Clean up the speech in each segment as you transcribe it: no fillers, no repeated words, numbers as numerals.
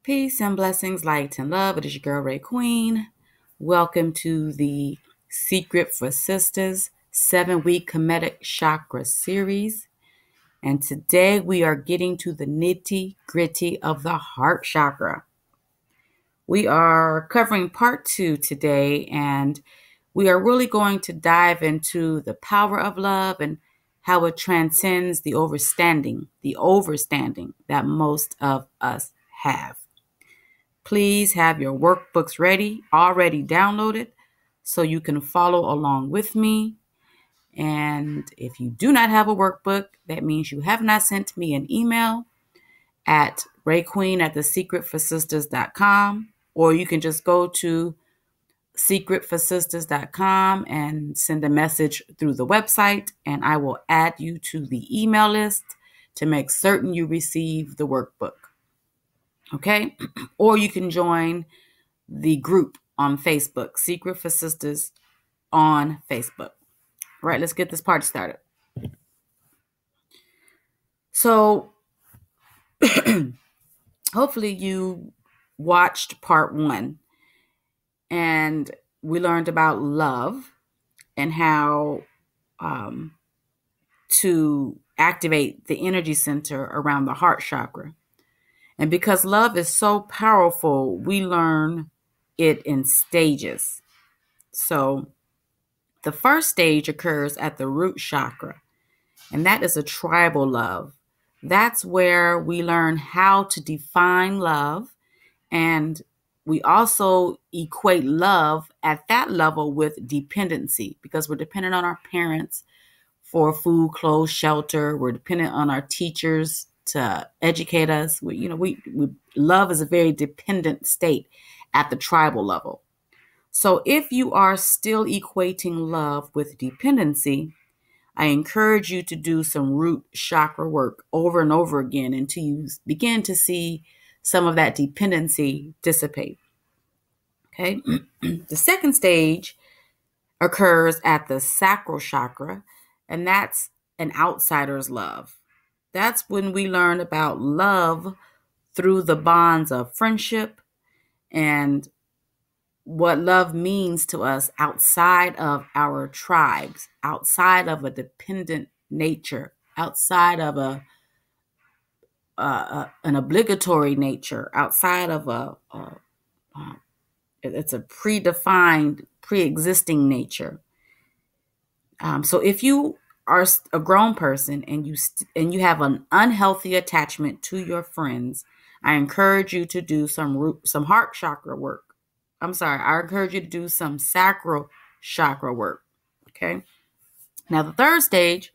Peace and blessings, light and love. It is your girl, Raye Queen. Welcome to the Secret for Sisters 7-week Kemetic Chakra series. And today we are getting to the nitty gritty of the heart chakra. We are covering part 2 today, and we are really going to dive into the power of love and how it transcends the overstanding that most of us have. Please have your workbooks already downloaded, so you can follow along with me. And if you do not have a workbook, that means you have not sent me an email at rayqueen@thesecretforsisters.com, or you can just go to secretforsisters.com and send a message through the website, and I will add you to the email list to make certain you receive the workbook. Okay? Or you can join the group on Facebook, Secret for Sisters on Facebook. All right, let's get this party started. So, hopefully you watched part 1, and we learned about love and how to activate the energy center around the heart chakra. And because love is so powerful, we learn it in stages. So the first stage occurs at the root chakra, and that is a tribal love. That's where we learn how to define love, and we also equate love at that level with dependency, because we're dependent on our parents for food, clothes, shelter. We're dependent on our teachers to educate us. Love is a very dependent state at the tribal level. So if you are still equating love with dependency, I encourage you to do some root chakra work over and over again until you begin to see some of that dependency dissipate. Okay. The second stage occurs at the sacral chakra, and that's an outsider's love. That's when we learn about love through the bonds of friendship and what love means to us outside of our tribes, outside of a dependent nature, outside of an obligatory nature, outside of it's a predefined, pre-existing nature. So if you are a grown person and you have an unhealthy attachment to your friends, I encourage you to do some heart chakra work. I encourage you to do some sacral chakra work. Okay. Now the third stage,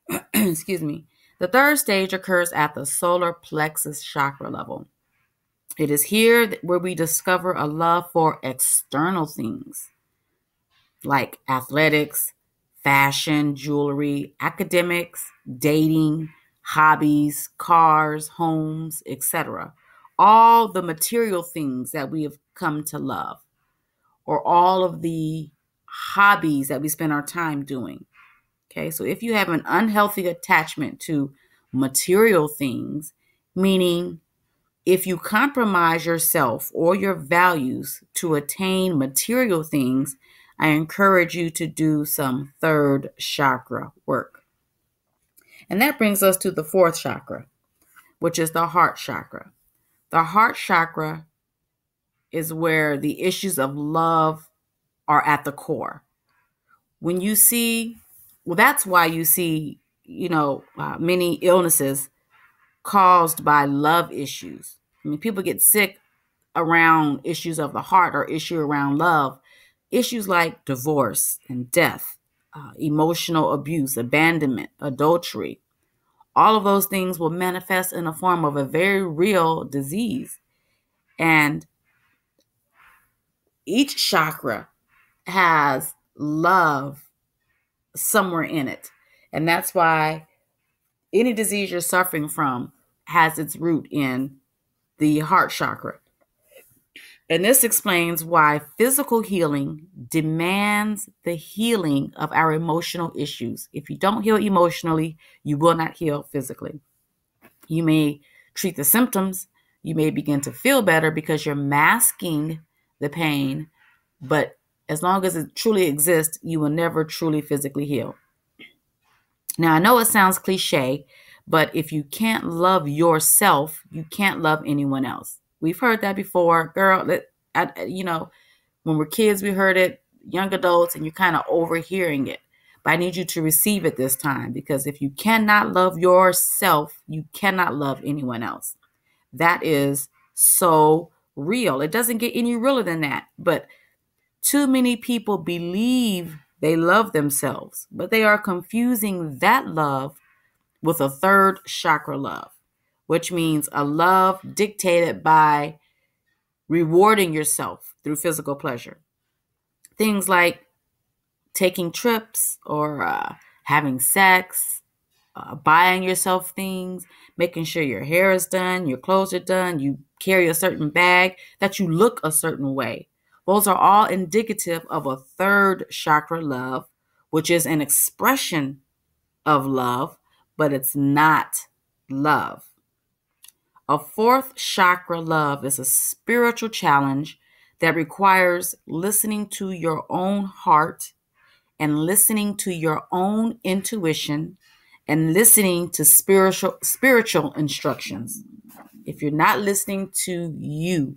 the third stage occurs at the solar plexus chakra level. It is here where we discover a love for external things like athletics, fashion, jewelry, academics, dating, hobbies, cars, homes, etc. All the material things that we have come to love, or all of the hobbies that we spend our time doing. Okay, so if you have an unhealthy attachment to material things, meaning if you compromise yourself or your values to attain material things, I encourage you to do some third chakra work. And that brings us to the fourth chakra, which is the heart chakra. The heart chakra is where the issues of love are at the core. That's why you see, many illnesses caused by love issues. I mean, people get sick around issues of the heart or issue around love. Issues like divorce and death, emotional abuse, abandonment, adultery, all of those things will manifest in the form of a very real disease. And each chakra has love somewhere in it. And that's why any disease you're suffering from has its root in the heart chakra. And this explains why physical healing demands the healing of our emotional issues. If you don't heal emotionally, you will not heal physically. You may treat the symptoms, You may begin to feel better because you're masking the pain, but as long as it truly exists, you will never truly physically heal. Now, I know it sounds cliche, but if you can't love yourself, you can't love anyone else. We've heard that before. Girl, when we're kids, we heard it, young adults, and you're kind of overhearing it. But I need you to receive it this time, because if you cannot love yourself, you cannot love anyone else. That is so real. It doesn't get any realer than that. But too many people believe they love themselves, but they are confusing that love with a third chakra love, which means a love dictated by rewarding yourself through physical pleasure. Things like taking trips or having sex, buying yourself things, making sure your hair is done, your clothes are done, you carry a certain bag, that you look a certain way. Those are all indicative of a third chakra love, which is an expression of love, but it's not love. A fourth chakra love is a spiritual challenge that requires listening to your own heart and listening to your own intuition and listening to spiritual instructions. If you're not listening to you,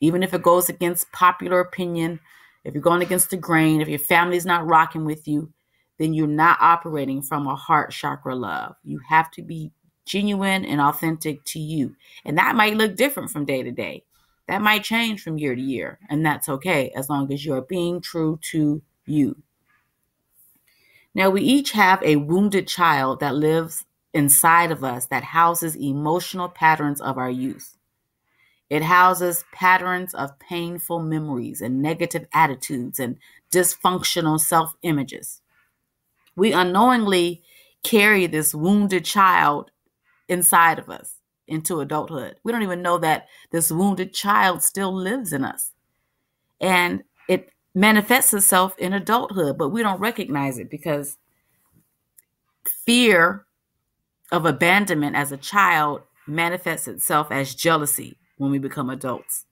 even if it goes against popular opinion, if you're going against the grain, if your family's not rocking with you, then you're not operating from a heart chakra love. You have to be genuine and authentic to you. And that might look different from day to day. That might change from year to year. And that's okay, as long as you're being true to you. Now, we each have a wounded child that lives inside of us that houses emotional patterns of our youth. It houses patterns of painful memories and negative attitudes and dysfunctional self-images. We unknowingly carry this wounded child inside of us into adulthood. We don't even know that this wounded child still lives in us. And it manifests itself in adulthood, but we don't recognize it because fear of abandonment as a child manifests itself as jealousy when we become adults.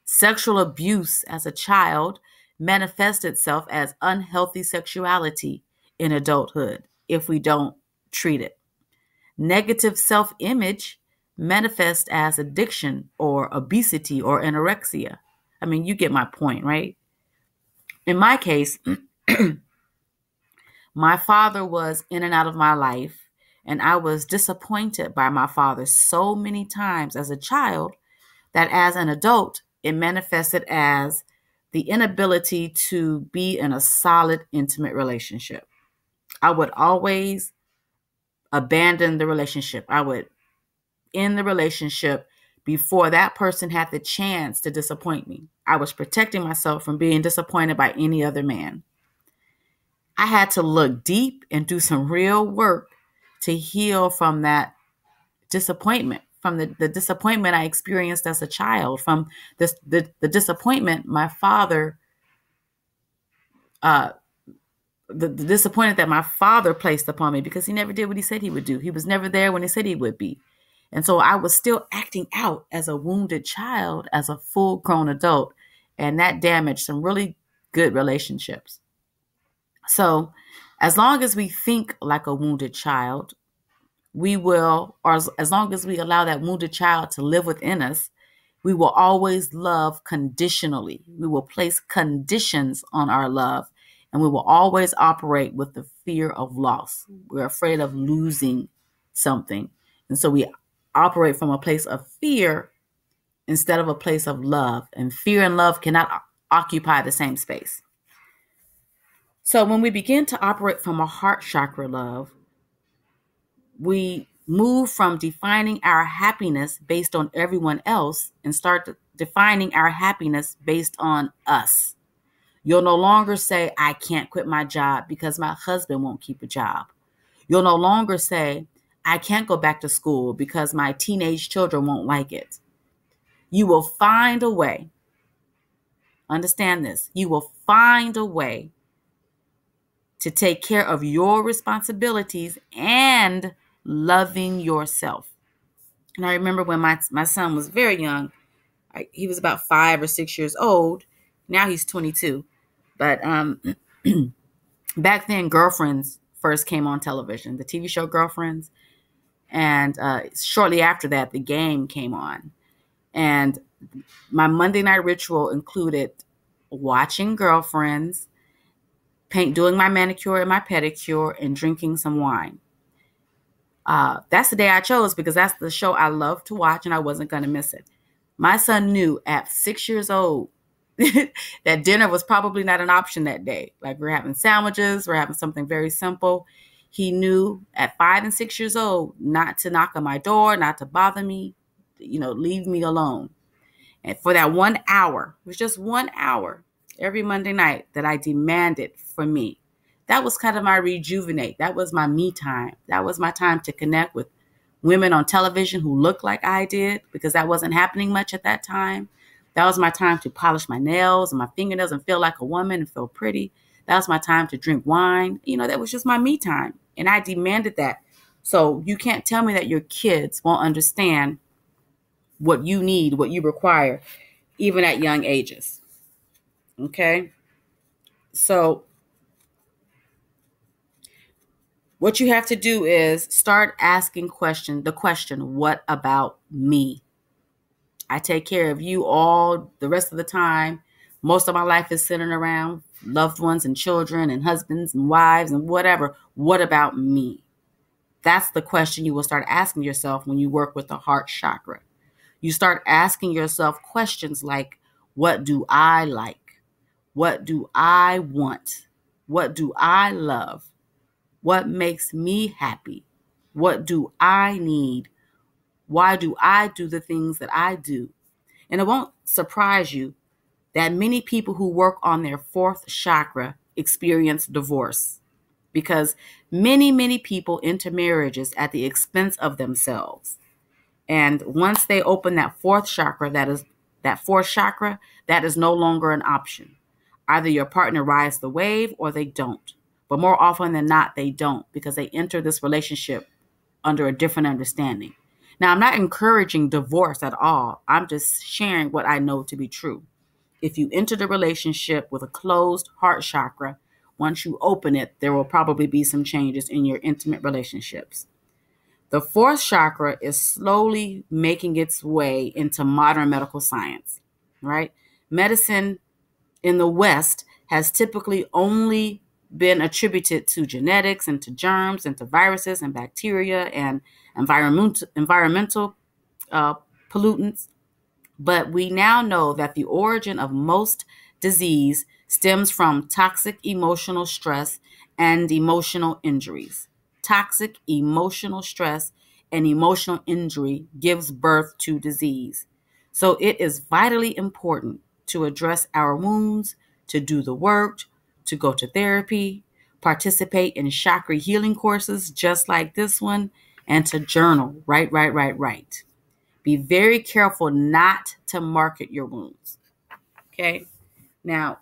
Sexual abuse as a child manifests itself as unhealthy sexuality in adulthood if we don't treat it. Negative self-image manifests as addiction or obesity or anorexia. I mean, you get my point, right? In my case, my father was in and out of my life, and I was disappointed by my father so many times as a child that as an adult, it manifested as the inability to be in a solid, intimate relationship. I would always abandon the relationship. I would end the relationship before that person had the chance to disappoint me. I was protecting myself from being disappointed by any other man. I had to look deep and do some real work to heal from that disappointment, from the disappointment I experienced as a child, from the disappointment my father, the disappointment that my father placed upon me, because he never did what he said he would do. He was never there when he said he would be. And so I was still acting out as a wounded child, as a full grown adult. And that damaged some really good relationships. So as long as we think like a wounded child, we will, or as long as we allow that wounded child to live within us, we will always love conditionally. We will place conditions on our love, and we will always operate with the fear of loss. We're afraid of losing something. And so we operate from a place of fear instead of a place of love. And fear and love cannot occupy the same space. So when we begin to operate from a heart chakra love, we move from defining our happiness based on everyone else and start defining our happiness based on us. You'll no longer say, I can't quit my job because my husband won't keep a job. You'll no longer say, I can't go back to school because my teenage children won't like it. You will find a way. Understand this. You will find a way to take care of your responsibilities and loving yourself. And I remember when my son was very young, he was about 5 or 6 years old. Now he's 22. But back then, Girlfriends first came on television, the TV show Girlfriends. And shortly after that, the game came on. And my Monday night ritual included watching Girlfriends, doing my manicure and my pedicure, and drinking some wine. That's the day I chose because that's the show I love to watch and I wasn't going to miss it. My son knew at 6 years old that dinner was probably not an option that day. Like, we're having sandwiches, we're having something very simple. He knew at 5 and 6 years old not to knock on my door, not to bother me, leave me alone. And for that 1 hour, it was just 1 hour every Monday night that I demanded for me. That was kind of my rejuvenate. That was my me time. That was my time to connect with women on television who looked like I did, because that wasn't happening much at that time. That was my time to polish my nails and my fingernails and feel like a woman and feel pretty. That was my time to drink wine. That was just my me time. And I demanded that. So you can't tell me that your kids won't understand what you need, what you require, even at young ages. Okay? So what you have to do is start asking the question, what about me? I take care of you all the rest of the time. Most of my life is centered around loved ones and children and husbands and wives and whatever. What about me? That's the question you will start asking yourself when you work with the heart chakra. You start asking yourself questions like, what do I like? What do I want? What do I love? What makes me happy? What do I need? Why do I do the things that I do? And it won't surprise you that many people who work on their fourth chakra experience divorce, because many, many people enter marriages at the expense of themselves. And once they open that fourth chakra, that is no longer an option. Either your partner rides the wave or they don't. But more often than not, they don't, because they enter this relationship under a different understanding. Now, I'm not encouraging divorce at all. I'm just sharing what I know to be true. If you enter the relationship with a closed heart chakra, once you open it, there will probably be some changes in your intimate relationships. The fourth chakra is slowly making its way into modern medical science, right? Medicine in the West has typically only been attributed to genetics and to germs and to viruses and bacteria and environmental pollutants. But we now know that the origin of most disease stems from toxic emotional stress and emotional injuries. Toxic emotional stress and emotional injury gives birth to disease. So it is vitally important to address our wounds, to do the work, to go to therapy, participate in chakra healing courses just like this one, and to journal. Right. Be very careful not to market your wounds. Okay. Now,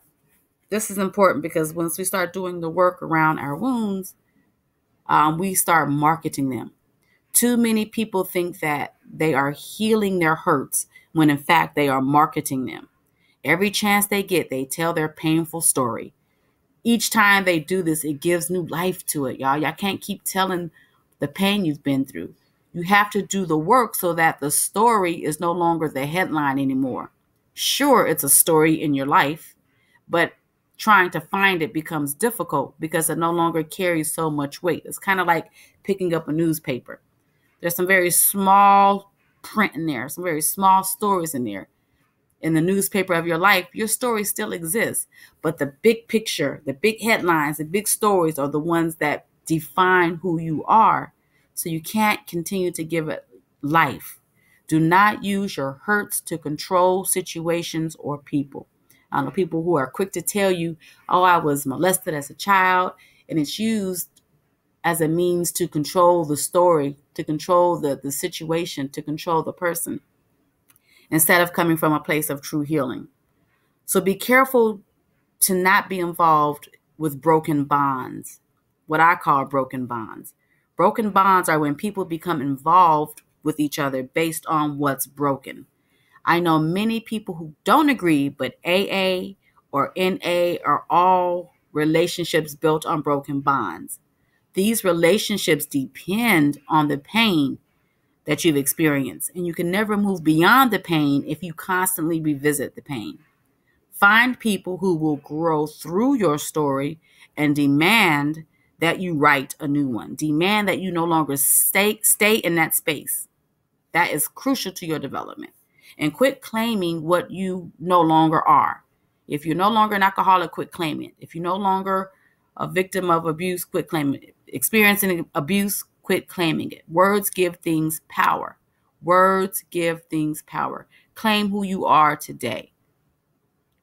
this is important because once we start doing the work around our wounds, we start marketing them. Too many people think that they are healing their hurts when in fact they are marketing them. Every chance they get, they tell their painful story. Each time they do this, it gives new life to it, y'all. Y'all can't keep telling the pain you've been through. You have to do the work so that the story is no longer the headline anymore. Sure, it's a story in your life, but trying to find it becomes difficult because it no longer carries so much weight. It's kind of like picking up a newspaper. There's some very small print in there, some very small stories in there. In the newspaper of your life, your story still exists. But the big picture, the big headlines, the big stories are the ones that define who you are. So you can't continue to give it life. Do not use your hurts to control situations or people. I know people who are quick to tell you, oh, I was molested as a child, and it's used as a means to control the story, to control the situation, to control the person, instead of coming from a place of true healing. So be careful to not be involved with broken bonds, what I call broken bonds. Broken bonds are when people become involved with each other based on what's broken. I know many people who don't agree, but AA or NA are all relationships built on broken bonds. These relationships depend on the pain that you've experienced, and you can never move beyond the pain if you constantly revisit the pain. Find people who will grow through your story and demand that you write a new one. Demand that you no longer stay in that space. That is crucial to your development. And quit claiming what you no longer are. If you're no longer an alcoholic, quit claiming it. If you're no longer a victim of abuse, quit claiming it. Experiencing abuse, quit claiming it. Words give things power. Words give things power. Claim who you are today.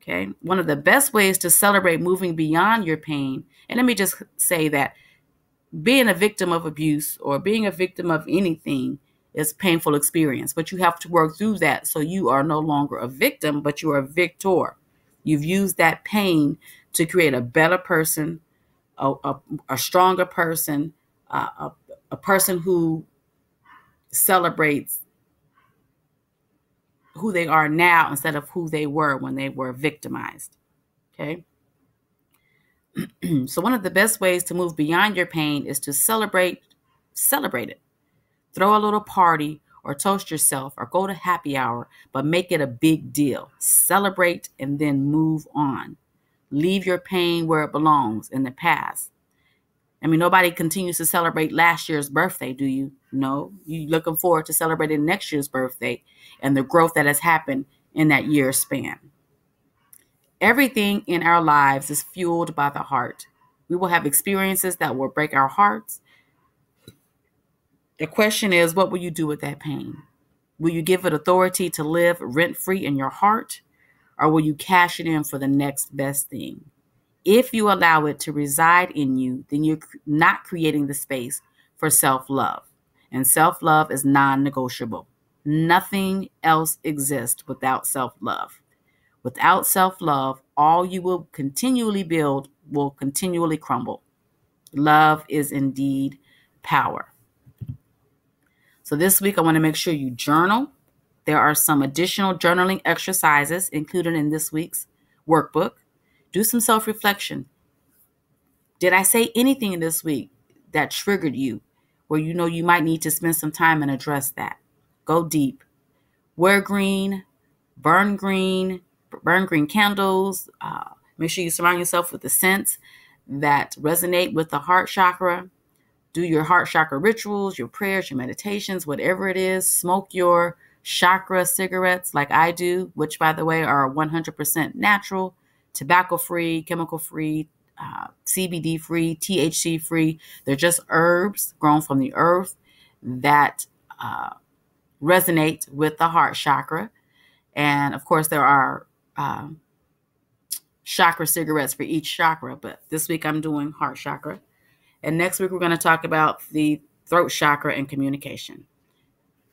Okay. One of the best ways to celebrate moving beyond your pain, and let me just say that being a victim of abuse or being a victim of anything is a painful experience, but you have to work through that so you are no longer a victim, but you are a victor. You've used that pain to create a better person, a stronger person, a person who celebrates who they are now instead of who they were when they were victimized. Okay. So one of the best ways to move beyond your pain is to celebrate it. Throw a little party or toast yourself or go to happy hour, but make it a big deal. Celebrate and then move on. Leave your pain where it belongs, in the past. I mean, nobody continues to celebrate last year's birthday, do you? No. You're looking forward to celebrating next year's birthday and the growth that has happened in that year span. Everything in our lives is fueled by the heart. We will have experiences that will break our hearts. The question is, what will you do with that pain? Will you give it authority to live rent-free in your heart, or will you cash it in for the next best thing? If you allow it to reside in you, then you're not creating the space for self-love. And self-love is non-negotiable. Nothing else exists without self-love. Without self-love, all you will continually build will continually crumble. Love is indeed power. So this week, I want to make sure you journal. There are some additional journaling exercises included in this week's workbook. Do some self-reflection. Did I say anything in this week that triggered you, where you know you might need to spend some time and address that? Go deep. Wear green, burn green candles. Make sure you surround yourself with the scents that resonate with the heart chakra. Do your heart chakra rituals, your prayers, your meditations, whatever it is. Smoke your chakra cigarettes like I do, which, by the way, are 100% natural, tobacco-free, chemical-free, CBD-free, THC-free. They're just herbs grown from the earth that resonate with the heart chakra. And, of course, there are chakra cigarettes for each chakra, but this week I'm doing heart chakra. And next week, we're going to talk about the throat chakra and communication.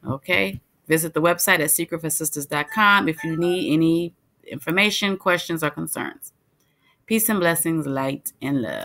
Okay. Visit the website at secretforsisters.com if you need any information, questions, or concerns. Peace and blessings, light and love.